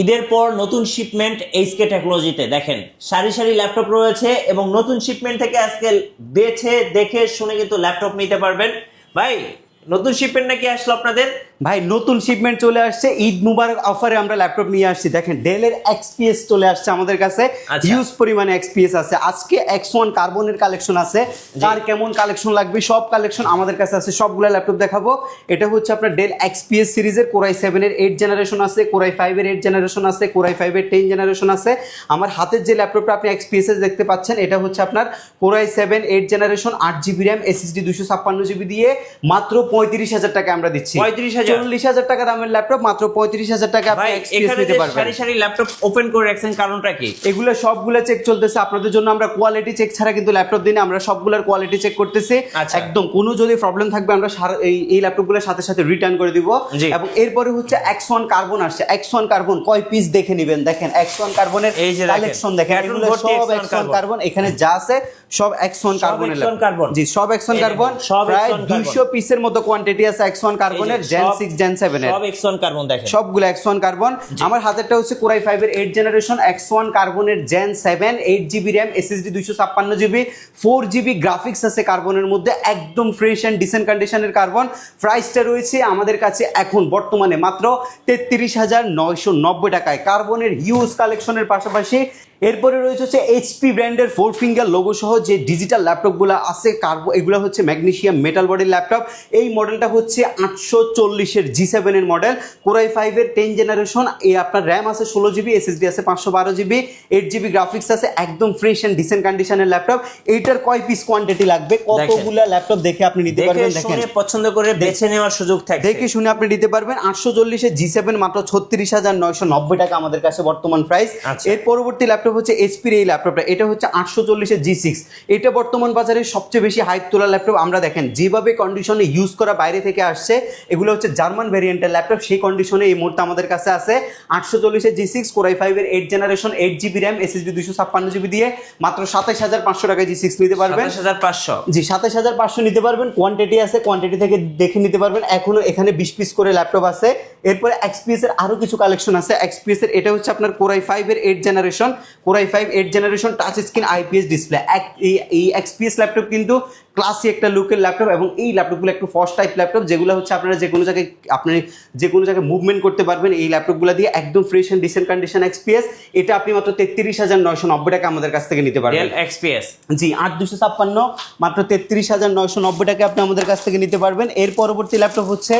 ঈদের পর নতুন শিপমেন্ট এইচকে টেকনোলজিতে দেখেন সারি সারি ল্যাপটপ রয়েছে এবং নতুন শিপমেন্ট থেকে আজকে বেছে দেখে শুনে কিন্তু ল্যাপটপ নিতে পারবেন। ভাই নতুন শিপমেন্ট নাকি আসলো আপনাদের? ভাই নতুন শিপমেন্ট চলে আসছে, ঈদ মুবারক অফারে আমরা ল্যাপটপ নিয়ে আসছি। দেখেন ডেলের এক্সপিএস চলে আসছে আমাদের কাছে, হিউজ পরিমাণে এক্সপিএস আছে। আজকে X1 কার্বনের কালেকশন আছে, কার কেমন কালেকশন লাগবে সব কালেকশন আমাদের কাছে আছে, সবগুলো ল্যাপটপ দেখাবো। এটা হচ্ছে আপনার ডেল এক্সপিএস সিরিজের কোর i7 এর 8 জেনারেশন আছে, কোর i5 এর 8 জেনারেশন আছে, কোর i5 এর 10 জেনারেশন আছে। আমার হাতের যে ল্যাপটপটা আপনি এক্সপিএস এর দেখতে পাচ্ছেন এটা হচ্ছে আপনার core i7 8 generation 8GB RAM SSD 256GB দিয়ে মাত্র 35,000 টাকা আমরা দিচ্ছি। 40,000 টাকা দামের ল্যাপটপ মাত্র 35,000 টাকা আপনি এক্সপিএস নিতে পারবেন। সারি সারি ল্যাপটপ ওপেন করে রাখছেন কারণটা কি? এগুলো সবগুলো চেক চলতেছে আপনাদের জন্য। আমরা কোয়ালিটি চেক ছাড়া কিন্তু ল্যাপটপ দিই না, আমরা সবগুলোর কোয়ালিটি চেক করতেছি। একদম কোনো যদি প্রবলেম থাকবে আমরা এই ল্যাপটপগুলোর সাথে সাথে রিটার্ন করে দিব। এবং এরপরে হচ্ছে X1 কার্বন আসছে। X1 কার্বন কয় পিস দেখে নেবেন, দেখেন X1 কার্বনের কালেকশন দেখেন, এগুলো সব X1 কার্বন, এখানে যা আছে সব X1 কার্বনের ল্যাপটপ। জি সব X1 কার্বন, প্রায় 200 পিসের মতো কোয়ান্টিটি আছে X1 কার্বনের Gen 6 Gen 7 এর। সব X1 কার্বন দেখেন, সবগুলো X1 কার্বন। আমার হাতেরটা হচ্ছে কোর i5 এর 8 জেনারেশন X1 কার্বনের Gen 7 8GB RAM SSD 256GB 4GB graphics আছে কার্বনের মধ্যে, একদম ফ্রেশ এন্ড ডিসেন্ট কন্ডিশনের কার্বন। প্রাইসটা রয়েছে আমাদের কাছে এখন বর্তমানে মাত্র 33,990 টাকায়। কার্বনের হিউজ কালেকশনের পাশাপাশি এরপরে রয়েছে হচ্ছে এইচপি ব্র্যান্ডের 4 ফিঙ্গার লোগো সহ যে ডিজিটাল ল্যাপটপগুলো আছে এগুলো হচ্ছে ম্যাগনেসিয়াম মেটাল বডির ল্যাপটপ। এই মডেলটা হচ্ছে 840 এর G7 এর মডেল, কোর i5 এর 10 জেনারেশন। আপনার র্যাম আছে 16GB, SSD আছে 512GB, 8GB গ্রাফিক্স আছে, একদম ফ্রেশ এন্ড ডিসেন্ট কন্ডিশনের ল্যাপটপ। এইটার কয় পিস কোয়ান্টিটি লাগবে, কতগুলো ল্যাপটপ দেখে আপনি নিতে পারবেন, দেখেন পছন্দ করে বেছে নেওয়ার সুযোগ থাকে, দেখে শুনে আপনি নিতে পারবেন। 840 এর G7 মাত্র 36,990 টাকা আমাদের কাছে বর্তমান প্রাইস। এর পরবর্তী ল্যাপটপ হচ্ছে এইচপির এই ল্যাপটপটা, এটা হচ্ছে 840 এর G6। এটা বর্তমান বাজারে সবচেয়ে বেশি হাইপ তোলা ল্যাপটপ। আমরা দেখেন যেভাবে কন্ডিশনে ইউজ করা বাইরে থেকে আসছে, এগুলো হচ্ছে জার্মান ভ্যারিয়েন্টের ল্যাপটপ, সেই কন্ডিশনে এই মুহূর্তে আমাদের কাছে আছে 840 এর G6 কোর i5 এর 8 generation 8GB RAM SSD 256GB দিয়ে মাত্র 27,500 টাকায় G6 নিতে পারবেন। 27,500, জি 27,500 নিতে পারবেন। কোয়ান্টিটি আছে, কোয়ান্টিটি থেকে দেখে নিতে পারবেন। এখনো এখানে 20 পিস করে ল্যাপটপ আছে। এরপরে এক্সপিএস এর আরো কিছু কালেকশন আছে। এক্সপিএস এর এটা হচ্ছে আপনার কোর i5 এর 8 generation, core i5 8 generation touch screen IPS display. এই এক্সপিএস ল্যাপটপ কিন্তু ক্লাসি একটা লুকের ল্যাপটপ, এবং এই ল্যাপটপগুলো একটু ফস্ট টাইপ ল্যাপটপ, যেগুলো হচ্ছে আপনারা যে কোনো জায়গায় মুভমেন্ট করতে পারবেন এই ল্যাপটপগুলো দিয়ে, একদম fresh and decent condition XPS. এটা আপনি মাত্র 33,990 টাকা আমাদের কাছ থেকে নিতে পারবেন। এক্সপিএস জি 8256 মাত্র 33,990 টাকা আপনি আমাদের কাছ থেকে নিতে পারবেন। এর পরবর্তী ল্যাপটপ হচ্ছে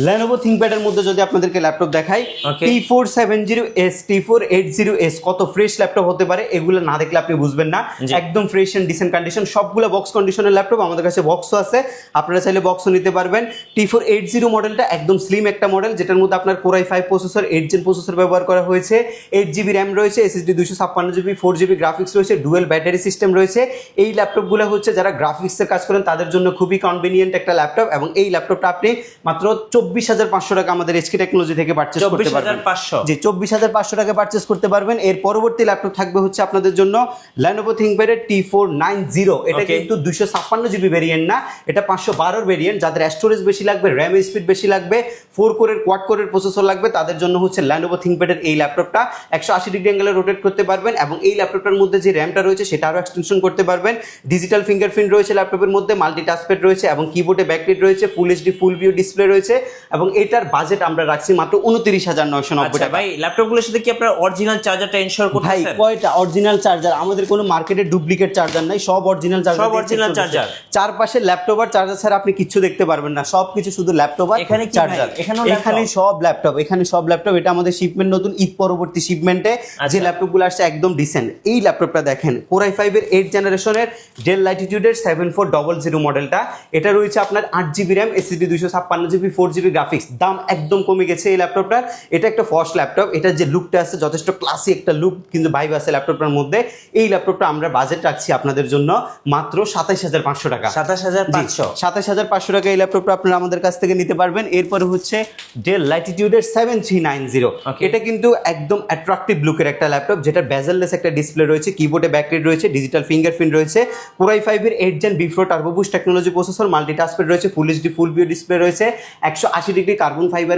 Lenovo ThinkPad এর মধ্যে যদি আপনাদেরকে ল্যাপটপ দেখাই, T470S T480S, কত ফ্রেশ ল্যাপটপ হতে পারে, এগুলো না দেখলে আপনি বুঝবেন না। একদম ফ্রেশ এন্ড ডিসেন্ট কন্ডিশন, সবগুলো বক্স কন্ডিশনের ল্যাপটপ। আমাদের কাছে বক্সও আছে, আপনারা চাইলে বক্সও নিতে পারবেন। T480 মডেলটা একদম স্লিম একটা মডেল, যেটার মধ্যে আপনার core i5 processor 8 gen processor ব্যবহার করা হয়েছে, 8GB RAM রয়েছে, SSD 256GB 4GB গ্রাফিক্স রয়েছে, ডুয়েল ব্যাটারি সিস্টেম রয়েছে। এই ল্যাপটপগুলো হচ্ছে যারা গ্রাফিক্সের কাজ করেন তাদের জন্য খুবই কনভিনিয়েন্ট একটা ল্যাপটপ, এবং এই ল্যাপটপটা আপনি মাত্র 24,500 টাকা আমাদের এইচকে টেকনোলজি থেকে পারচেজ করতে পারবেন। 24,500, জি 24,500 টাকা পারচেজ করতে পারবেন। এর পরবর্তী ল্যাপটপ থাকবে হচ্ছে আপনাদের জন্য Lenovo ThinkPad এর T490। এটা কিন্তু 256GB ভেরিয়েন্ট না, এটা 512 ভেরিয়েন্ট। যাদের স্টোরেজ বেশি লাগবে, র্যাম স্পিড বেশি লাগবে, 4 কোরের কোয়াড কোরের প্রসেসর লাগবে, তাদের জন্য হচ্ছে Lenovo ThinkPad এর এই ল্যাপটপটা 180 ডিগ্রি অ্যাঙ্গেলে রোটেট করতে পারবেন, এবং এই ল্যাপটপটার মধ্যে যে র্যামটা রয়েছে সেটা আরও এক্সটেনশন করতে পারবেন। ডিজিটাল ফিঙ্গারপ্রিন্ট রয়েছে ল্যাপটপের মধ্যে, মাল্টি টাচপ্যাড রয়েছে, এবং কিবোর্ডে ব্যাকলাইট রয়েছে, full HD full view display রয়েছে, এবং এটার বাজেট আমরা রাখছি মাত্র 29,990 টাকা। ভাই ল্যাপটপগুলোর সাথে কি আপনারা অরিজিনাল চার্জারটা ইনশিওর করতেছেন? ভাই কয়টা অরিজিনাল চার্জার, আমাদের কোনো মার্কেটে ডুপ্লিকেট চার্জার নাই, সব অরিজিনাল চার্জার। সব অরিজিনাল চার্জার। চারপাশে ল্যাপটপ আর চার্জার ছাড়া আপনি কিছু দেখতে পারবেন না, সবকিছু শুধু ল্যাপটপ আর চার্জার। এখানে সব ল্যাপটপ, এখানে সব ল্যাপটপ। এটা আমাদের শিপমেন্ট, নতুন ঈদ পরবর্তী শিপমেন্টে যে ল্যাপটপগুলো আসছে একদম ডিসেন্ট। এই ল্যাপটপটা দেখেন কোর i5 এর 8 জেনারেশনের ডেল ল্যাটিটিউডের 7400 মডেলটা। এটা রয়েছে আপনার 8GB RAM SSD 256GB 4GB graphics. দাম একদম কমে গেছে এই ল্যাপটপটার। এটা একটা ফার্স্ট ল্যাপটপ, এটার যে লুকটা আছে যথেষ্ট ক্লাসি একটা লুক কিন্তু ভাইব আছে ল্যাপটপটার মধ্যে। এই ল্যাপটপটা আমরা বাজেট রাখছি আপনাদের জন্য মাত্র 27,500 টাকা। 27,500 27,500 টাকা এই ল্যাপটপটা আপনারা আমাদের কাছ থেকে নিতে পারবেন। এরপরে হচ্ছে ডেল ল্যাটিটিউডের 7390, এটা কিন্তু একদম অ্যাট্রাকটিভ লুকের একটা ল্যাপটপ, যেটা বেজেললেস একটা ডিসপ্লে রয়েছে, কিবোর্ডে ব্যাকলাইট রয়েছে, ডিজিটাল ফিঙ্গারপ্রিন্ট রয়েছে, Core i5 এর 8 Gen B4 turbo boost technology processor, multi touchpad রয়েছে, full HD full view display রয়েছে, 180 ডিগ্রি কার্বন ফাইবার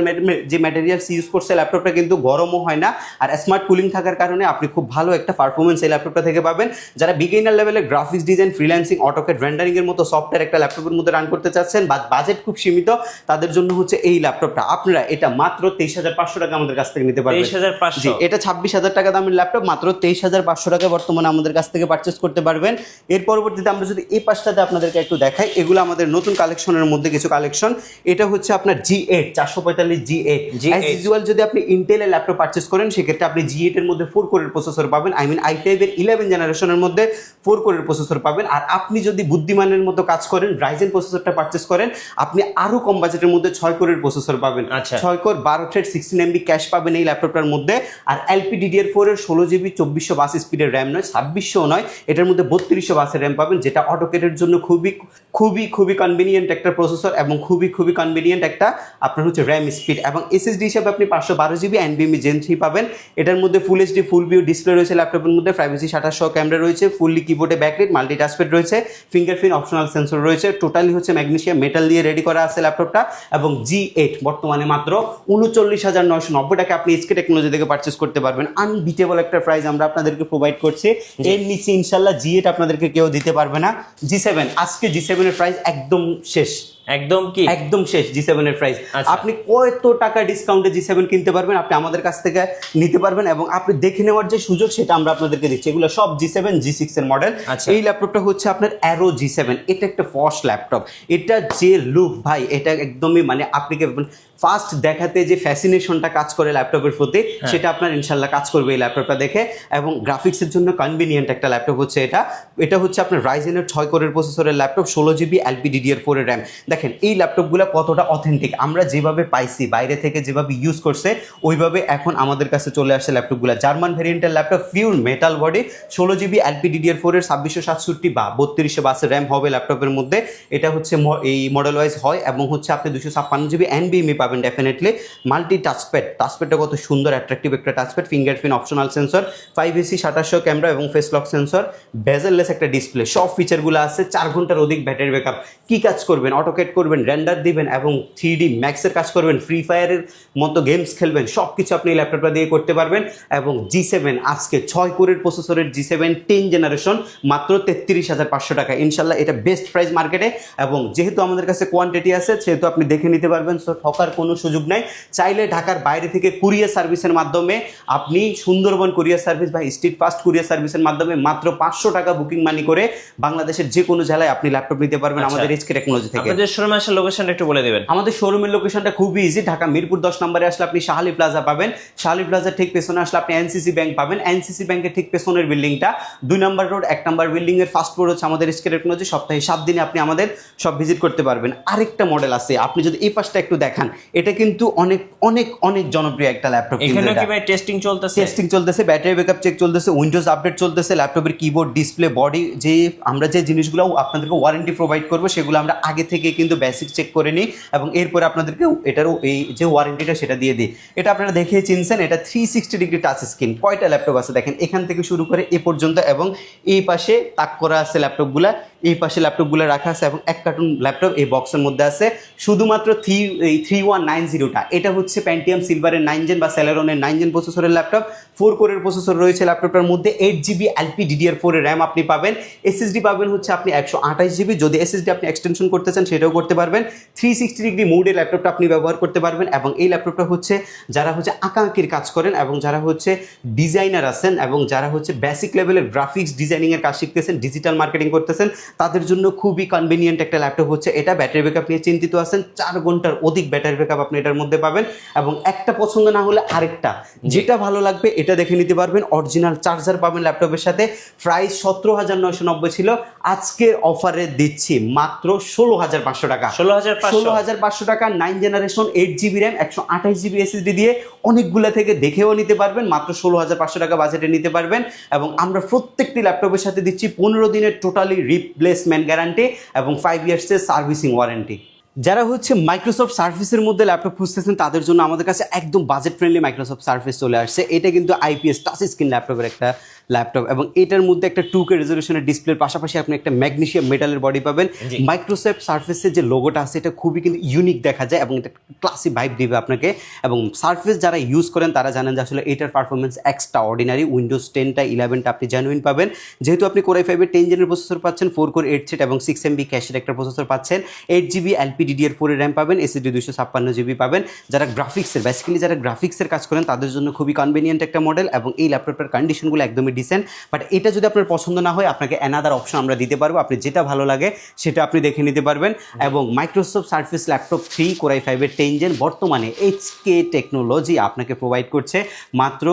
যে ম্যাটেরিয়ালস ইউজ করছে ল্যাপটপটা কিন্তু গরমও হয় না, আর স্মার্ট কুলিং থাকার কারণে আপনি খুব ভালো একটা পারফরমেন্স এই ল্যাপটপটা থেকে পাবেন। যারা বিগিনার লেভেলে graphics design, freelancing, AutoCAD, rendering এর মতো সফটওয়্যার একটা ল্যাপটপের মধ্যে রান করতে চাচ্ছেন, বা বাজেট খুব সীমিত, তাদের জন্য হচ্ছে এই ল্যাপটপটা। আপনারা এটা মাত্র 23,500 টাকা আমাদের কাছ থেকে নিতে পারবেন। 23,500 এটা 26,000 টাকা দামের ল্যাপটপ, মাত্র 23,500 টাকা বর্তমানে আমাদের কাছ থেকে পারচেস করতে পারবেন। এর পরবর্তীতে আমরা যদি এই পাশটাতে আপনাদেরকে একটু দেখাই, এগুলো আমাদের নতুন কালেকশনের মধ্যে কিছু কালেকশন। এটা হচ্ছে আপনার G8 445 G8। অ্যাজ ইউজুয়াল যদি আপনি ইন্টেলের ল্যাপটপ পারচেস করেন, সেক্ষেত্রে আপনি G8 এর মধ্যে 4 কোরের প্রসেসর পাবেন, i5 এর 11 জেনারেশনের মধ্যে 4 কোরের প্রসেসর পাবেন। আর আপনি যদি বুদ্ধিমানের মতো কাজ করেন, রাইজেন প্রসেসরটা পারচেস করেন, আপনি আরো কম বাজেটের মধ্যে 6 কোরের প্রসেসর পাবেন। 6 কোর 12 থ্রেড 16 MB ক্যাশ পাবেন এই ল্যাপটপটার মধ্যে। আর LPDDR4 এর 16 GB 2422 স্পিডের র্যাম নয়, 2600 নয়, এটার মধ্যে 3200 বাসের র্যাম পাবেন, যেটা অটোকেটের জন্য খুবই খুবই খুবই কনভিনিয়েন্ট একটা প্রসেসর এবং খুবই খুবই কনভিনিয়েন্ট একটা আপনার হচ্ছে র্যাম স্পিড। এবং SSD হিসাবে আপনি 512 GB NVMe Gen 3 পাবেন। এটার মধ্যে ফুল এইচডি ফুল ভিউ ডিসপ্লে রয়েছে ল্যাপটপের মধ্যে, প্রাইভেসি শাটার সহ ক্যামেরা রয়েছে, ফুললি কিবোর্ডে ব্যাকলাইট, মাল্টিটাস্কপ্যাড রয়েছে, ফিঙ্গারপ্রিন্ট অপশনাল সেন্সর রয়েছে, টোটালি হচ্ছে ম্যাগনেসিয়াম মেটাল দিয়ে রেডি করা আছে ল্যাপটপটা। এবং G8 বর্তমানে মাত্র 39,990 টাকা আপনি HK টেকনোলজি থেকে পারচেস করতে পারবেন। আনবিটেবল একটা প্রাইস আমরা আপনাদেরকে প্রোভাইড করছি। এর নিচে ইনশাল্লাহ G8 আপনাদেরকে কেউ দিতে পারবে না। G7 আজকে G7 এর প্রাইস একদম শেষ, একদম শেষ। G7 এর প্রাইস আপনি কত টাকা ডিসকাউন্টে G7 কিনতে পারবেন, আপনি আমাদের কাছ থেকে নিতে পারবেন। এবং আপনি দেখে নেওয়ার যে সুযোগ সেটা আমরা আপনাদেরকে দিচ্ছি। এগুলো সব G7 G6 এর মডেল। এই ল্যাপটপটা হচ্ছে আপনার Aero G7, এটা একটা ফস্ট ল্যাপটপ। এটা যে লুক ভাই, এটা একদমই মানে আপনাকে ফার্স্ট দেখাতে যে ফ্যাসিনেশনটা কাজ করে ল্যাপটপের প্রতি, সেটা আপনার ইনশাল্লাহ কাজ করবে এই ল্যাপটপটা দেখে। এবং গ্রাফিক্সের জন্য কনভিনিয়েন্ট একটা ল্যাপটপ হচ্ছে এটা। এটা হচ্ছে আপনার রাইজেনের 6 কোরের প্রসেসরের ল্যাপটপ, 16 GB LPDDR4 এর র্যাম। দেখেন এই ল্যাপটপগুলো কতটা অথেন্টিক, আমরা যেভাবে পাইছি বাইরে থেকে যেভাবে ইউজ করছে ওইভাবে এখন আমাদের কাছে চলে আসছে ল্যাপটপগুলো। জার্মান ভেরিয়েন্টের laptop, pure metal body, 16 GB LPDDR4 এর 2667 বা 3200 বাসের র্যাম হবে ল্যাপটপের মধ্যে। এটা হচ্ছে এই মডেল ওয়াইজ হয়। এবং হচ্ছে আপনি 256 GB NVMe পাবেন ডেফিনেটলি। মাল্টি টাচপ্যাডটা কত সুন্দর অ্যাট্রাকটিভ একটা touchpad, fingerprint optional sensor, 5AC 2700 camera এবং ফেস লক সেন্সর, বেজেললেস একটা ডিসপ্লে, সব ফিচারগুলো আছে। 4 ঘন্টার অধিক ব্যাটারি ব্যাকআপ। কি কাজ করবেন? অটোকেট করবেন, রেন্ডার দিবেন এবং 3D ম্যাক্সের কাজ করবেন, ফ্রি ফায়ারের মতো গেমস খেলবেন, সব কিছু আপনি এই ল্যাপটপটা দিয়ে করতে পারবেন। এবং G7 আজকে 6 কোরের প্রসেসরের G7 10 জেনারেশন মাত্র 33,500 টাকা। ইনশাল্লাহ এটা বেস্ট প্রাইস মার্কেটে। এবং যেহেতু আমাদের কাছে কোয়ান্টিটি আছে, সেহেতু আপনি দেখে নিতে পারবেন, সো ঠকার কোনো সুযোগ নাই। চাইলে ঢাকার বাইরে থেকে কুরিয়ার সার্ভিসের মাধ্যমে আপনি সুন্দরবন কুরিয়ার সার্ভিস বা স্ট্রিট ফাস্ট কুরিয়ার সার্ভিসের মাধ্যমে মাত্র 500 টাকা বুকিং মানি করে বাংলাদেশের যে কোনো জেলায় আপনি ল্যাপটপ নিতে পারবেন আমাদের HK টেকনোলজি থেকে। আপনাদের শোরুমে আসার লোকেশনটা একটু বলে দিবেন। আমাদের শোরুমের লোকেশনটা খুবই ইজি। ঢাকা মিরপুর 10 নম্বরে আসলে আপনি শাহালি প্লাজা পাবেন। শাহালি প্লাজার ঠিক পেছনে আসলে আপনি NCC ব্যাংক পাবেন। NCC ব্যাংকের ঠিক পেছনের বিল্ডিংটা 2 নম্বর রোড, 1 নম্বর বিল্ডিং এর ফার্স্ট ফ্লোর হচ্ছে আমাদের HK টেকনোলজি। সপ্তাহে 7 দিনে আপনি আমাদের সব ভিজিট করতে পারবেন। আরেকটা মডেল আছে, আপনি যদি এই পাশটা একটু দেখান, এটা কিন্তু অনেক অনেক অনেক জনপ্রিয় একটা ল্যাপটপ। এখানে কি ভাই টেস্টিং চলতেছে, ব্যাটারি ব্যাকআপ চেক চলতেছে, উইন্ডোজ আপডেট চলতেছে, ল্যাপটপের কিবোর্ড, ডিসপ্লে, বডি, যে আমরা যে জিনিসগুলো আপনাদেরকে ওয়ারেন্টি প্রোভাইড করবো সেগুলো আমরা আগে থেকে কিন্তু বেসিক চেক করে নিই এবং এরপরে আপনাদেরকে এটারও এই যে ওয়ারেন্টিটা সেটা দিয়ে দিই। এটা আপনারা দেখে চিনছেন, এটা 360 ডিগ্রি টাচ স্ক্রিন। কয়টা ল্যাপটপ আছে দেখেন, এখান থেকে শুরু করে এ পর্যন্ত। এবং এই পাশে তাক করা আছে ল্যাপটপগুলা, এই পাশে ল্যাপটপগুলো রাখা আছে এবং এক কার্টুন ল্যাপটপ এই বক্সের মধ্যে আছে। শুধুমাত্র 3190টা, এটা হচ্ছে প্যান্টিয়াম সিলভারের 9 জেন বা সেলেরনের 9 জেন প্রসেসরের ল্যাপটপ। 4 কোরের প্রসেসর রয়েছে ল্যাপটপটার মধ্যে, 8 GB LPDDR4 এর র্যাম আপনি পাবেন। SSD পাবেন হচ্ছে আপনি 128 GB, যদি SSD আপনি এক্সটেনশন করতে চান সেটাও করতে পারবেন। 360 ডিগ্রি মোডে ল্যাপটপটা আপনি ব্যবহার করতে পারবেন। এবং এই ল্যাপটপটা হচ্ছে যারা হচ্ছে আঁকাআঁকির কাজ করেন এবং যারা হচ্ছে ডিজাইনার আছেন এবং যারা হচ্ছে বেসিক লেভেলের গ্রাফিক্স ডিজাইনিংয়ের কাজ শিখতেছেন, ডিজিটাল মার্কেটিং করতেছেন, তাদের জন্য খুবই কনভিনিয়েন্ট একটা ল্যাপটপ হচ্ছে এটা। ব্যাটারি ব্যাকআপ নিয়ে চিন্তিত আছেন, 4 ঘন্টার অধিক ব্যাটারি ব্যাকআপ আপনি এটার মধ্যে পাবেন। এবং একটা পছন্দ না হলে আরেকটা, যেটা ভালো লাগবে এটা দেখে নিতে পারবেন। অরিজিনাল চার্জার পাবেন ল্যাপটপের সাথে। প্রাইস 17,990 ছিল, আজকের অফারে দিচ্ছি মাত্র 16,500 টাকা। 16,500 টাকা 9 generation 8GB RAM 128GB SSD দিয়ে অনেকগুলা থেকে দেখেও নিতে পারবেন, মাত্র 16,500 টাকা বাজেটে নিতে পারবেন। এবং আমরা প্রত্যেকটি ল্যাপটপের সাথে দিচ্ছি 15 দিনের টোটালি রিপ্লেসমেন্ট গ্যারান্টি এবং 5 ইয়ার্সের সার্ভিসিং ওয়ারেন্টি। যারা হচ্ছে মাইক্রোসফট সার্ফেসের মধ্যে ল্যাপটপ খুঁজতেছেন তাদের জন্য আমাদের কাছে একদম বাজেট ফ্রেন্ডলি মাইক্রোসফট সার্ফেস চলে আসছে। এটা কিন্তু আইপিএস টাচ স্ক্রিন ল্যাপটপের একটা ল্যাপটপ এবং এটার মধ্যে একটা 2K রেজলিউশনের ডিসপ্লের পাশাপাশি আপনি একটা ম্যাগনেসিয়াম মেটালের বডি পাবেন। মাইক্রোসফট সার্ফেসের যে লোগোটা আছে এটা খুবই কিন্তু ইউনিক দেখা যায় এবং এটা ক্লাসি ভাইব দিবে আপনাকে। এবং সার্ফেস যারা ইউজ করেন তারা জানেন যে আসলে এটার পারফরমেন্স এক্সট্রা অর্ডিনারি। উইন্ডোজ 10টা 11টা আপনি জেনুইন পাবেন, যেহেতু আপনি কোরাই 5-এর 10 জেনের প্রসেসর পাচ্ছেন, 4 কোর 8 থ্রেড এবং 6MB ক্যাশের একটা প্রসেসর পাচ্ছেন, 8GB LPDDR4 এর র্যাম পাবেন, SSD 256GB পাবেন। যারা গ্রাফিক্সের বেসিক্যালি যারা গ্রাফিক্সের কাজ করেন তাদের জন্য খুবই কনভিনিয়েন্ট একটা মডেল এবং এই ল্যাপটপের কন্ডিশনগুলো একদমই ডিসেন্ট। বাট এটা যদি আপনার পছন্দ না হয় আপনাকে অ্যানাদার অপশন আমরা দিতে পারবো, আপনি যেটা ভালো লাগে সেটা আপনি দেখে নিতে পারবেন। এবং মাইক্রোসফট সার্ফেস ল্যাপটপ 3 কোরাই 5-এর 10 জেন বর্তমানে HK টেকনোলজি আপনাকে প্রোভাইড করছে মাত্র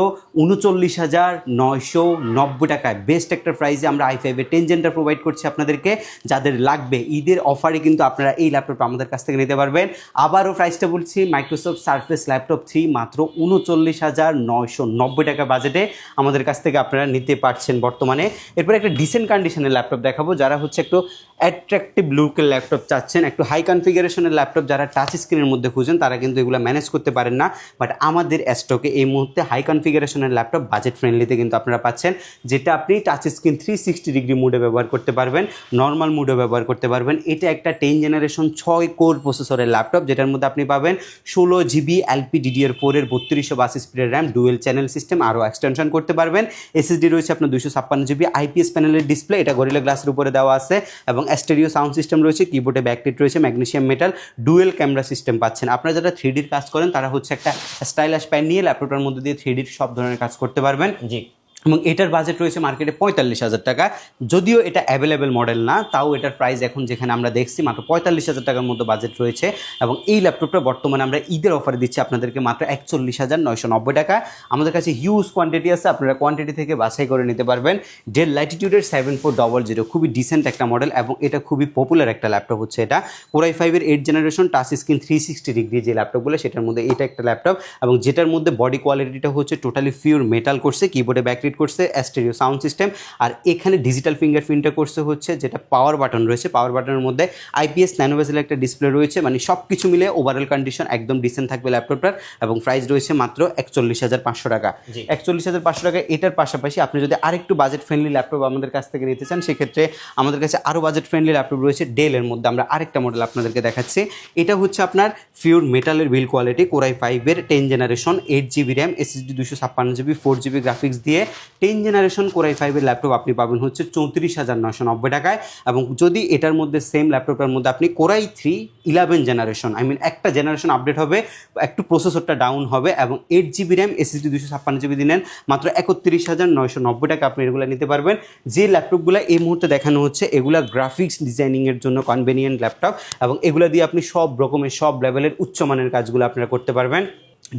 39,990 টাকায়। বেস্ট একটা প্রাইসে আমরা i5-এর 10 জেনটা প্রোভাইড করছি আপনাদেরকে। যাদের লাগবে ঈদের অফারে কিন্তু আপনারা এই ল্যাপটপ আমাদের কাছ থেকে নিতে পারবেন। আবারও প্রাইসটা বলছি, মাইক্রোসফট সার্ফেস ল্যাপটপ 3 মাত্র 39,990 টাকা বাজেটে আমাদের কাছ থেকে আপনারা নিতে পারছেন বর্তমানে। এরপর একটা ডিসেন্ট কন্ডিশনের ল্যাপটপ দেখাবো। যারা হচ্ছে একটু অ্যাট্রাকটিভ লুকের ল্যাপটপ চাচ্ছেন, একটু হাই কনফিগারেশনের ল্যাপটপ যারা টাচ স্ক্রিনের মধ্যে খুঁজেন তারা কিন্তু এগুলো ম্যানেজ করতে পারেন না। বাট আমাদের স্টকে এই মুহূর্তে হাই কনফিগারেশনের ল্যাপটপ বাজেট ফ্রেন্ডলিতে কিন্তু আপনারা পাচ্ছেন, যেটা আপনি টাচ স্ক্রিন 360 ডিগ্রি মুডে ব্যবহার করতে পারবেন, নর্মাল মুডে ব্যবহার করতে পারবেন। এটা একটা 10 জেনারেশন 6 কোর প্রসেসরের ল্যাপটপ, যেটার মধ্যে আপনি পাবেন 16GB LPDDR4 এর 3222 স্পিডের র্যাম, ডুয়েল চ্যানেল সিস্টেম, আরও এক্সটেনশন করতে পারবেন। SSD রয়েছে আপনার 256GB, IPS প্যানেলের ডিসপ্লে, এটা গরিলা গ্লাসের উপরে দেওয়া আছে এবং স্টেরিও সাউন্ড সিস্টেম রয়েছে, কিবোর্ডে ব্যাকলাইট রয়েছে, magnesium metal, dual camera system পাচ্ছেন। আপনারা যারা 3Dর কাজ করেন তারা হচ্ছে একটা স্টাইলাশ প্যান নিয়ে ল্যাপটপটার মধ্যে দিয়ে 3Dর সব ধরনের কাজ করতে পারবেন। জি, এবং এটার বাজেট রয়েছে মার্কেটে 45,000 টাকা। যদিও এটা অ্যাভেলেবেল মডেল না, তাও এটার প্রাইস এখন যেখানে আমরা দেখছি মাত্র 45,000 টাকার মতো বাজেট রয়েছে। এবং এই ল্যাপটপটা বর্তমানে আমরা ঈদের অফারে দিচ্ছি আপনাদেরকে মাত্র 41,990 টাকা। আমাদের কাছে হিউজ কোয়ান্টিটি আছে, আপনারা কোয়ান্টিটি থেকে বাছাই করে নিতে পারবেন। ডেল ল্যাটিটিউডের 7400 খুবই ডিসেন্ট একটা মডেল এবং এটা খুবই পপুলার একটা ল্যাপটপ হচ্ছে। এটা কোরাই 5-এর 8 জেনারেশন টাচ স্ক্রিন 360 ডিগ্রি যে ল্যাপটপগুলো, সেটার মধ্যে এটা একটা ল্যাপটপ এবং যেটার মধ্যে বডি কোয়ালিটিটা হচ্ছে টোটালি পিওর মেটাল করছে, কিবোর্ডে ব্যাকলাইট করছে, স্টেরিও সাউন্ড সিস্টেম, আর এখানে ডিজিটাল ফিঙ্গারপ্রিন্টটা করছে হচ্ছে, যেটা পাওয়ার বাটন রয়েছে, পাওয়ার বাটনের মধ্যে IPS ন্যানো বেজেল একটা ডিসপ্লে রয়েছে। মানে সব কিছু মিলে ওভারঅল কন্ডিশন একদম ডিসেন্ট থাকবে ল্যাপটপটার। এবং প্রাইস রয়েছে মাত্র 41,500 টাকা। 41,500 টাকা। এটার পাশাপাশি আপনি যদি আরেকটু বাজেট ফ্রেন্ডলি ল্যাপটপ আমাদের কাছ থেকে নিতে চান, সেক্ষেত্রে আমাদের কাছে আরও বাজেট ফ্রেন্ডলি ল্যাপটপ রয়েছে। ডেলের মধ্যে আমরা আরেকটা মডেল আপনাদেরকে দেখাচ্ছি। এটা হচ্ছে আপনার পিওর মেটালের বিল কোয়ালিটি, কোরাই 5-এর 10 generation 8GB RAM, SSD 256GB, 4GB graphics দিয়ে 10 জেনারেশন কোরাই 5-এর ল্যাপটপ আপনি পাবেন হচ্ছে 34,990 টাকায়। এবং যদি এটার মধ্যে সেম ল্যাপটপটার মধ্যে আপনি কোরাই 3 11 জেনারেশন, একটা জেনারেশন আপডেট হবে, একটু প্রসেসরটা ডাউন হবে এবং 8GB র্যাম, SSD 256GB দিলেন, মাত্র 31,990 টাকা আপনি এগুলো নিতে পারবেন। যে ল্যাপটপগুলো এই মুহূর্তে দেখানো হচ্ছে এগুলা গ্রাফিক্স ডিজাইনিংয়ের জন্য কনভেনিয়েন্ট ল্যাপটপ এবং এগুলো দিয়ে আপনি সব রকমের সব লেভেলের উচ্চমানের কাজগুলো আপনারা করতে পারবেন।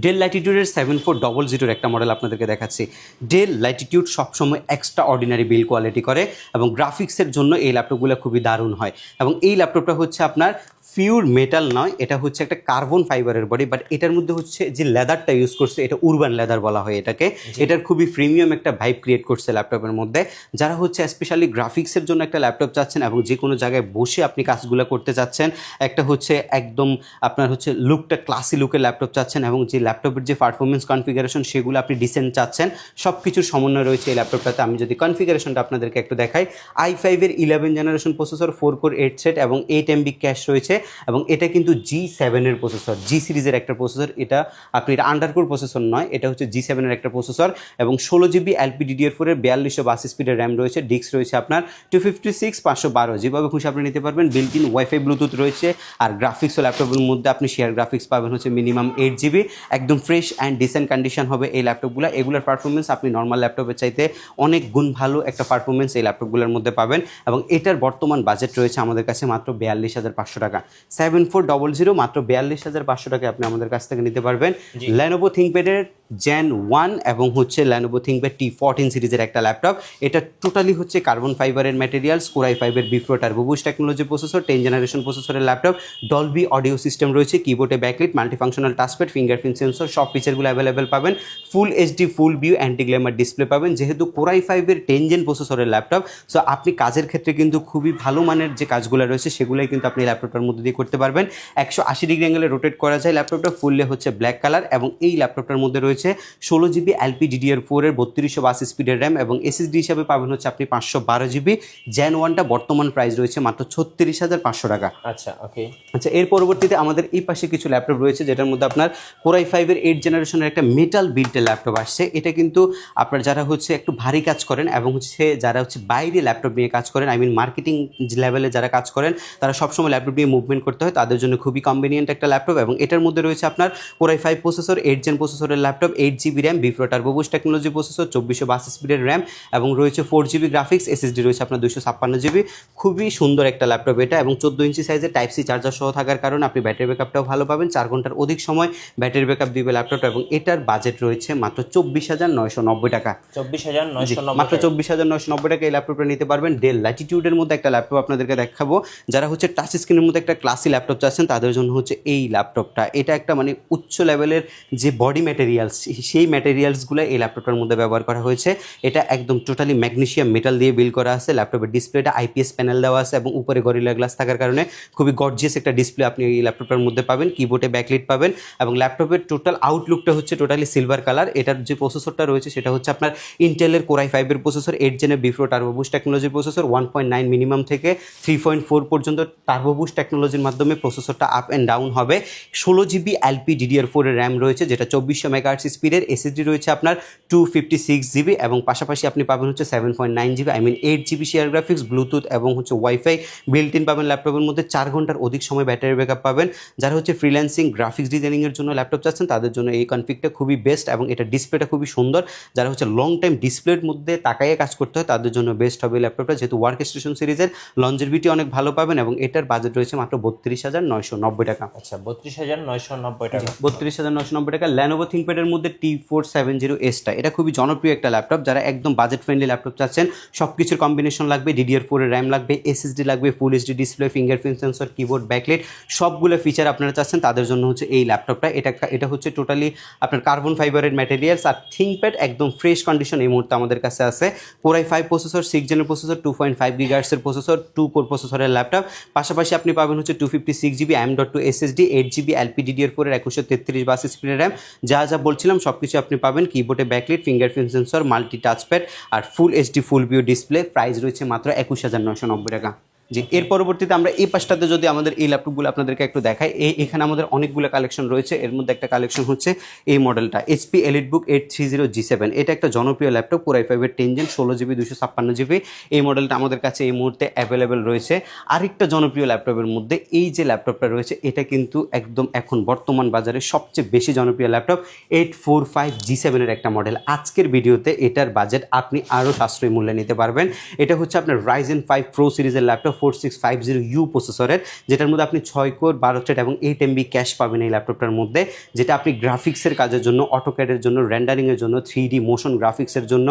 ডেল ল্যাটিটিউডের 7400 একটা মডেল আপনাদেরকে দেখাচ্ছি। ডেল ল্যাটিটিউড সবসময় এক্সট্রা অর্ডিনারি বিল্ড কোয়ালিটি করে এবং গ্রাফিক্সের জন্য এই ল্যাপটপগুলো খুবই দারুণ হয়। এবং এই ল্যাপটপটা হচ্ছে আপনার পিওর মেটাল নয়, এটা হচ্ছে একটা কার্বন ফাইবারের বডি, বাট এটার মধ্যে হচ্ছে যে লেদারটা ইউজ করছে এটা উরবান লেদার বলা হয় এটাকে। এটার খুবই প্রিমিয়াম একটা ভাইব ক্রিয়েট করছে ল্যাপটপের মধ্যে। যারা হচ্ছে স্পেশালি গ্রাফিক্সের জন্য একটা ল্যাপটপ চাচ্ছেন এবং যে কোনো জায়গায় বসে আপনি কাজগুলো করতে চাচ্ছেন, একটা হচ্ছে একদম আপনার হচ্ছে লুকটা ক্লাসি লুকের ল্যাপটপ চাচ্ছেন এবং যে ল্যাপটপের যে পারফরমেন্স কনফিগারেশন সেগুলো আপনি ডিসেন্ট চাচ্ছেন, সব কিছুর সমন্বয় রয়েছে এই ল্যাপটপটাতে। আমি যদি কনফিগারেশনটা আপনাদেরকে একটু দেখাই, i5-এর 11 জেনারেশন প্রসেসর, 4 কোর 8 থ্রেড এবং 8MB ক্যাশ রয়েছে এবং এটা কিন্তু G7-এর প্রসেসর, G সিরিজের একটা প্রসেসর। এটা আপনি এটা আন্ডারকোর প্রসেসর নয়, এটা হচ্ছে G7-এর একটা প্রসেসর এবং 16GB LPDDR4 এর 4282 স্পিডের র্যাম রয়েছে, ডিস্ক রয়েছে আপনার 256 512, যেভাবে খুশি আপনি নিতে পারবেন। বিল্ট ইন ওয়াইফাই ব্লুটুথ রয়েছে আর গ্রাফিক্স ও ল্যাপটপের মধ্যে আপনি শেয়ার গ্রাফিক্স পাবেন হচ্ছে মিনিমাম 8GB। একদম ফ্রেশ অ্যান্ড ডিসেন্ট কন্ডিশন হবে এই ল্যাপটপগুলো। এগুলোর পারফরমেন্স আপনি নর্মাল ল্যাপটপের চাইতে অনেক গুণ ভালো একটা পারফরমেন্স এই ল্যাপটপগুলোর মধ্যে পাবেন এবং এটার বর্তমান বাজেট রয়েছে আমাদের কাছে মাত্র 42,500 টাকা। 7400 মাত্র 42,500 টাকায় আপনি আমাদের কাছ থেকে নিতে পারবেন। লেনোভো থিংকপ্যাডের জেন 1 এবং হচ্ছে Lenovo ThinkPad T14 সিরিজের একটা ল্যাপটপ। এটা টোটালি হচ্ছে কার্বন ফাইবারের ম্যাটেরিয়ালস, Core i5 এর বিফ্রো turbo boost technology processor, 10 generation প্রসেসরের ল্যাপটপ, ডলবি অডিও সিস্টেম রয়েছে, কিবোর্ডে backlight, multifunctional touchpad, fingerprint sensor, সব ফিচারগুলো অ্যাভেলেবেল পাবেন। Full HD full view anti glare display পাবেন। যেহেতু Core i5 এর 10 জেন প্রসেসরের ল্যাপটপ, সো আপনি কাজের ক্ষেত্রে কিন্তু খুবই ভালো মানের যে কাজগুলো রয়েছে সেগুলোই কিন্তু আপনি ল্যাপটপটার মধ্যে দিয়ে করতে পারবেন। 180 ডিগ্রি অ্যাঙ্গেলে রোটেট করা যায় ল্যাপটপটা, ফুললে হচ্ছে ব্ল্যাক কালার এবং এই ল্যাপটপটার মধ্যে রয়েছে 16 জিবি LPDDR4 এর 3282 স্পিডের র্যাম এবং এসএসডি হিসাবে পাবেন হচ্ছে আপনি 512 জিবি। জেন 1টা বর্তমান প্রাইস রয়েছে মাত্র 36,500 টাকা। আচ্ছা ওকে। আচ্ছা, এর পরবর্তীতে আমাদের এই পাশে কিছু ল্যাপটপ রয়েছে যেটার মধ্যে আপনার Core i5 এর 8 জেনারেশনের একটা মেটাল বিল্টের ল্যাপটপ আসছে। এটা কিন্তু আপনার যারা হচ্ছে একটু ভারী কাজ করেন এবং হচ্ছে যারা হচ্ছে বাইরে ল্যাপটপ নিয়ে কাজ করেন, মার্কেটিং লেভেলে যারা কাজ করেন, তারা সবসময় ল্যাপটপ নিয়ে মুভমেন্ট করতে হয়, তাদের জন্য খুবই কনভিনিয়েন্ট একটা ল্যাপটপ। এবং এটার মধ্যে রয়েছে আপনার Core i5 প্রসেসর, 8 জেন প্রসেসরের ল্যাপটপ, 8 জিবি র্যাম, বিফ্রো টার্বো বুস্ট টেকনোলজি প্রসেসর, 2482 স্পিডের র্যাম এবং রয়েছে 4 জিবি গ্রাফিক্স, এসএসডি রয়েছে আপনার 256 জিবি। খুবই সুন্দর একটা ল্যাপটপ এটা এবং 14 ইঞ্চি সাইজের টাইপ সি চার্জার সহ থাকার কারণে আপনি ব্যাটারি ব্যাকআপটাও ভালো পাবেন, 4 ঘন্টার অধিক সময় ব্যাটারি ব্যাকআপ দিবে ল্যাপটপটা। এবং এটার বাজেট রয়েছে মাত্র 24,990 টাকা। 24,990 মাত্র 24,990 টাকা এই ল্যাপটপটা নিতে পারবেন। ডেল ল্যাটিটিউডের মধ্যে একটা ল্যাপটপ আপনাদেরকে দেখাবো। যারা হচ্ছে টাচ স্ক্রিনের মধ্যে একটা ক্লাসি ল্যাপটপ চাচ্ছেন তাদের জন্য হচ্ছে এই ল্যাপটপটা। এটা একটা মানে উচ্চ লেভেলের যে বডি ম্যাটেরিয়ালস, সেই ম্যাটেরিয়ালসগুলো এই ল্যাপটপটার মধ্যে ব্যবহার করা হয়েছে। এটা একদম টোটালি ম্যাগনেসিয়াম মেটাল দিয়ে বিল্ড করা আছে। ল্যাপটপের ডিসপ্লেটা আইপিএস প্যানেল দেওয়া আছে এবং উপরে গরিলা গ্লাস থাকার কারণে খুবই গর্জিয়াস একটা ডিসপ্লে আপনি এই ল্যাপটপটার মধ্যে পাবেন। কিবোর্ডে ব্যাকলাইট পাবেন এবং ল্যাপটপের টোটাল আউটলুকটা হচ্ছে টোটালি সিলভার কালার। এটার যে প্রসেসরটা রয়েছে সেটা হচ্ছে আপনার ইন্টেলের Core i5 এর প্রসেসর, 8 জেনের বিফ্রো turbo boost technology processor, 1.9 minimum থেকে 3.4 পর্যন্ত টার্বো বুস্ট টেকনোলজির মাধ্যমে প্রসেসরটা আপ অ্যান্ড ডাউন হবে। 16 জিবি LPDDR4 এর র্যাম রয়েছে যেটা 2400 মেগাহার্টজ স্পিডের, এসএসডি রয়েছে আপনার 256 জিবি এবং পাশাপাশি আপনি পাবেন হচ্ছে 7.9 GB 8 GB share graphics, Bluetooth এবং হচ্ছে ওয়াইফাই বিল্ট ইন পাবেন ল্যাপটপের মধ্যে। 4 ঘন্টার অধিক সময় ব্যাটারি ব্যাকআপ পাবেন। যারা হচ্ছে ফ্রিল্যান্সিং গ্রাফিক্স ডিজাইনিংয়ের জন্য ল্যাপটপ চাচ্ছেন তাদের জন্য এই কনফিগটা খুবই বেস্ট এবং এটা ডিসপ্লেটা খুবই সুন্দর। যারা হচ্ছে লং টাইম ডিসপ্লের মধ্যে তাকাইয়ে কাজ করতে হয় তাদের জন্য বেস্ট হবে এই ল্যাপটপটা, যেহেতু ওয়ার্ক স্টেশন সিরিজের লঞ্জেভিটি অনেক ভালো পাবেন এবং এটার বাজেট রয়েছে মাত্র 32,990 টাকা। আচ্ছা 32,990 টাকা। 32,990 টাকা। Lenovo ThinkPad এর মধ্যে T470S টা, এটা খুবই জনপ্রিয় একটা ল্যাপটপ। যারা একদম বাজেট ফ্রেন্ডলি ল্যাপটপ চাচ্ছেন, সব কিছুর কম্বিনেশন লাগবে, DDR4 এর র্যাম লাগবে, এসএসডি লাগবে, full HD display, fingerprint sensor, keyboard backlight, সবগুলো ফিচার আপনারা চাচ্ছেন তাদের জন্য হচ্ছে এই ল্যাপটপটা। এটা হচ্ছে টোটালি আপনার কার্বন ফাইবারের ম্যাটেরিয়ালস আর ThinkPad একদম ফ্রেশ কন্ডিশন এই মুহূর্তে আমাদের কাছে আছে। Core i5 প্রসেসর, 6 জেনের প্রসেসর, 2.5 গিগাহার্টজের প্রসেসর, 2 কোর প্রসেসরের ল্যাপটপ। পাশাপাশি আপনি পাবেন হচ্ছে 256 GB M.2 SSD, 8 GB LPDDR4 এর 2133 স্পিডের র্যাম। যা যা বলছিলাম সব কিছু আপনি পাবেন। কিবোর্ডে backlight, fingerprint sensor, multi touchpad আর full HD full view display. Price রয়েছে মাত্র 21,990 টাকা। জি, এর পরবর্তীতে আমরা এই পাশটাতে যদি আমাদের এই ল্যাপটপগুলো আপনাদেরকে একটু দেখাই, এখানে আমাদের অনেকগুলো কালেকশন রয়েছে। এর মধ্যে একটা কালেকশন হচ্ছে এই মডেলটা, HP EliteBook 830G7। এটা একটা জনপ্রিয় ল্যাপটপ, Core i5 এর 10 জেন, 16 জিবি 256 জিবি। এই মডেলটা আমাদের কাছে এই মুহূর্তে অ্যাভেলেবেল রয়েছে। আরেকটা জনপ্রিয় ল্যাপটপের মধ্যে এই যে ল্যাপটপটা রয়েছে, এটা কিন্তু একদম এখন বর্তমান বাজারে সবচেয়ে বেশি জনপ্রিয় ল্যাপটপ, 845G7 এর একটা মডেল। আজকের ভিডিওতে এটার বাজেট আপনি আরও সাশ্রয়ী মূল্যে নিতে পারবেন। এটা হচ্ছে আপনার Ryzen 5 Pro সিরিজের ল্যাপটপ, 4650U প্রসেসরের, যেটার মধ্যে আপনি 6 কোর 12 থ্রেড এবং 8 MB ক্যাশ পাবেন এই ল্যাপটপটার মধ্যে, যেটা আপনি গ্রাফিক্সের কাজের জন্য, অটোক্যাডের জন্য, রেন্ডারিংয়ের জন্য, 3D মোশন গ্রাফিক্সের জন্য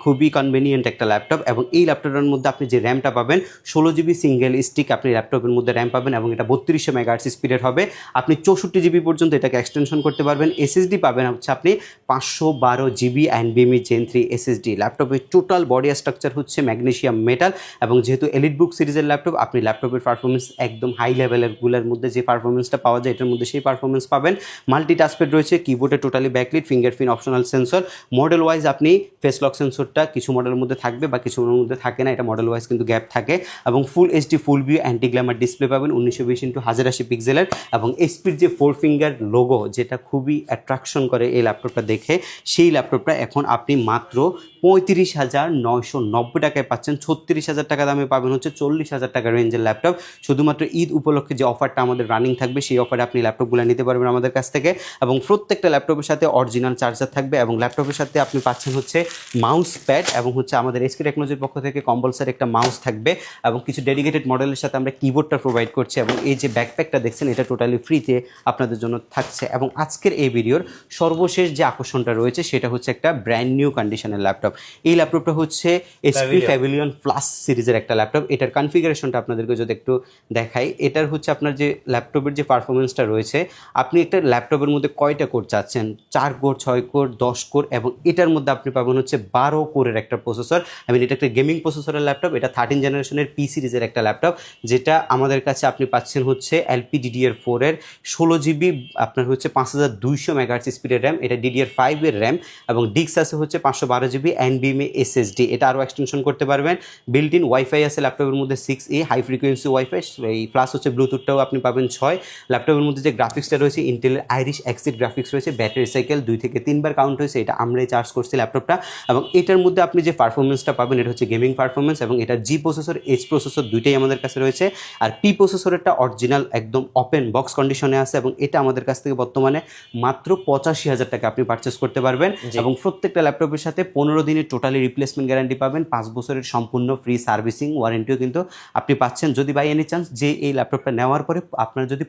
খুবই কনভেনিয়েন্ট একটা ল্যাপটপ। এবং এই ল্যাপটপটার মধ্যে আপনি যে র্যামটা পাবেন, 16 জিবি সিঙ্গেল স্টিক আপনি ল্যাপটপের মধ্যে র্যাম পাবেন এবং এটা 3200 মেগাহার্টজ স্পিডের হবে। আপনি 64 জিবি পর্যন্ত এটাকে এক্সটেনশন করতে পারবেন। এসএসডি পাবেন হচ্ছে আপনি 512 জিবি NVMe Gen 3 এসএসডি। ল্যাপটপের টোটাল বডি স্ট্রাকচার হচ্ছে ম্যাগনেসিয়াম মেটাল এবং যেহেতু EliteBook সিরিজের ল্যাপটপ, আপনি ল্যাপটপের পারফরমেন্স একদম হাই লেভেলের গুলোর মধ্যে যে পারফরমেন্সটা পাওয়া যায় এটার মধ্যে সেই পারফরমেন্স পাবেন। মাল্টি টাচপ্যাড রয়েছে, কিবোর্ডে totally backlight, fingerprint optional sensor. Model wise আপনি ফেস লক সেন্সরটা কিছু মডেলের মধ্যে থাকবে বা কিছু মডেলের মধ্যে থাকে না, এটা মডেল ওয়াইজ কিন্তু গ্যাপ থাকে। এবং ফুল HD full view anti glare display পাবেন 1920x1080 পিক্সেলের। এবং এসপির যে 4 ফিঙ্গার লোগো, যেটা খুবই অ্যাট্রাকশন করে এই ল্যাপটপটা দেখে, সেই ল্যাপটপটা এখন আপনি মাত্র 35,990 টাকায় পাচ্ছেন। 36,000 টাকা দামে পাবেন হচ্ছে 40,000 টাকা রেঞ্জের ল্যাপটপ। শুধুমাত্র ঈদ উপলক্ষে যে অফারটা আমাদের রানিং থাকবে সেই অফারে আপনি ল্যাপটপগুলো নিতে পারবেন আমাদের কাছ থেকে, এবং প্রত্যেকটা ল্যাপটপের সাথে অরিজিনাল চার্জার থাকবে, এবং ল্যাপটপের সাথে আপনি পাচ্ছেন হচ্ছে মাউস প্যাড, এবং হচ্ছে আমাদের এসকে টেকনোলজির পক্ষ থেকে কম্পালসারি একটা মাউস থাকবে, এবং কিছু ডেডিকেটেড মডেলের সাথে আমরা কিবোর্ডটা প্রোভাইড করছি, এবং এই যে ব্যাকপ্যাকটা দেখছেন এটা টোটালি ফ্রিতে আপনাদের জন্য থাকছে। এবং আজকের এই ভিডিওর সর্বশেষ যে আকর্ষণটা রয়েছে সেটা হচ্ছে একটা ব্র্যান্ড নিউ কন্ডিশনের ল্যাপটপ। এই ল্যাপটপটা হচ্ছে এসপি প্যাভিলিয়ন প্লাস সিরিজের একটা ল্যাপটপ। এটার কনফিগারেশনটা আপনাদেরকে যদি একটু দেখাই, এটার হচ্ছে আপনার যে ল্যাপটপের যে পারফরমেন্সটা রয়েছে, আপনি একটা ল্যাপটপের মধ্যে কয়টা কোর চাচ্ছেন, 4 কোর, 6 কোর, 10 কোর, এবং এটার মধ্যে আপনি পাবেন হচ্ছে 12 কোরের একটা প্রসেসর। এটা একটা গেমিং প্রসেসরের ল্যাপটপ। এটা 13 জেনারেশনের পি সিরিজের একটা ল্যাপটপ, যেটা আমাদের কাছে আপনি পাচ্ছেন হচ্ছে LPDDR4 এর 16 জিবি, আপনার হচ্ছে 5200 মেগাহার্টজ স্পিডের র্যাম, এটা DDR5 এর র্যাম, এবং ডিস্ক আছে হচ্ছে 512 জিবি NVMe SSD। এটা আরও এক্সটেনশন করতে পারবেন। বিল্ট ইন ওয়াইফাই আছে ল্যাপটপের মধ্যে 6E হাই ফ্রিকোয়েন্সি ওয়াইফাই, এই প্লাস হচ্ছে ব্লুটুথটাও আপনি পাবেন 6। ল্যাপটপের মধ্যে যে গ্রাফিক্সটা রয়েছে ইন্টেলের আইরিশ এক্সিড গ্রাফিক্স রয়েছে, ব্যাটারি সাইকেল 2 থেকে 3 বার কাউন্ট হয়েছে, এটা আমরাই চার্জ করছি ল্যাপটপটা। এবং এটার মধ্যে আপনি যে পারফরমেন্সটা পাবেন এটা হচ্ছে গেমিং পারফরমেন্স, এবং এটা জি প্রসেসর, এইচ প্রসেসর দুইটাই আমাদের কাছে রয়েছে। আর পি প্রসেসরেরটা অরিজিনাল একদম ওপেন বক্স কন্ডিশনে আছে, এবং এটা আমাদের কাছ থেকে বর্তমানে মাত্র 85,000 টাকা আপনি পারচেস করতে পারবেন। এবং প্রত্যেকটা ল্যাপটপের সাথে 15 দিনের টোটালি রিপ্লেসমেন্ট গ্যারান্টি পাবেন, 5 বছরের সম্পূর্ণ ফ্রি সার্ভিসিং ওয়ারেন্টিও কিন্তু আপনি পাচ্ছেন। যদি বাই এনি চান্স যে এই ল্যাপটপটা নেওয়ার পরে আপনার যদি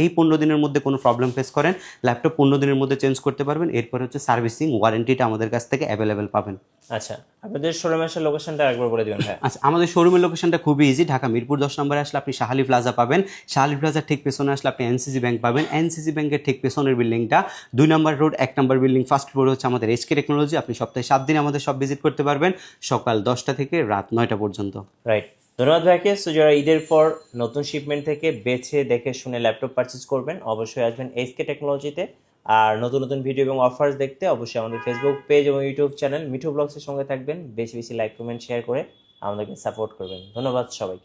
এই 15 দিনের মধ্যে কোনো প্রবলেম ফেস করেন, ল্যাপটপ 15 দিনের মধ্যে চেঞ্জ করতে পারবেন। এরপর হচ্ছে সার্ভিসিং ওয়ারেন্টিটা আমাদের কাছ থেকে অ্যাভেলেবেল পাবেন। আচ্ছা, আপনাদের শোরুমের লোকেশনটা একবার বলে দিবেন ভাই। আচ্ছা, আমাদের শোরুমের লোকেশনটা খুবই ইজি। ঢাকা মিরপুর 10 নম্বরে আসলে আপনি শাহালি প্লাজা পাবেন। শাহালি প্লাজার ঠিক পেছনে আসলে আপনি এনসিসি ব্যাংক পাবেন। এনসিসি ব্যাংকের ঠিক পেছনের বিল্ডিংটা 2 নম্বর রোড, 1 নম্বর বিল্ডিং, ফার্স্ট ফ্লোর হচ্ছে আমাদের এসকে টেকনোলজি। আপনি সপ্তাহে 7 দিন আমাদের সব ভিজিট করতে পারবেন, সকাল 10টা থেকে রাত 9টা পর্যন্ত। রাইট, ধন্যবাদ ভাইকে। সো যারা ঈদের পর নতুন শিপমেন্ট থেকে বেছে দেখে শুনে ল্যাপটপ পারচেজ করবেন, অবশ্যই আসবেন এসকে টেকনোলজিতে। আর নতুন নতুন ভিডিও এবং অফার্স দেখতে অবশ্যই আমাদের ফেসবুক পেজ এবং ইউটিউব চ্যানেল মিঠু ব্লগসের সঙ্গে থাকবেন। বেশি বেশি লাইক, কমেন্ট, শেয়ার করে আমাদেরকে সাপোর্ট করবেন। ধন্যবাদ সবাইকে।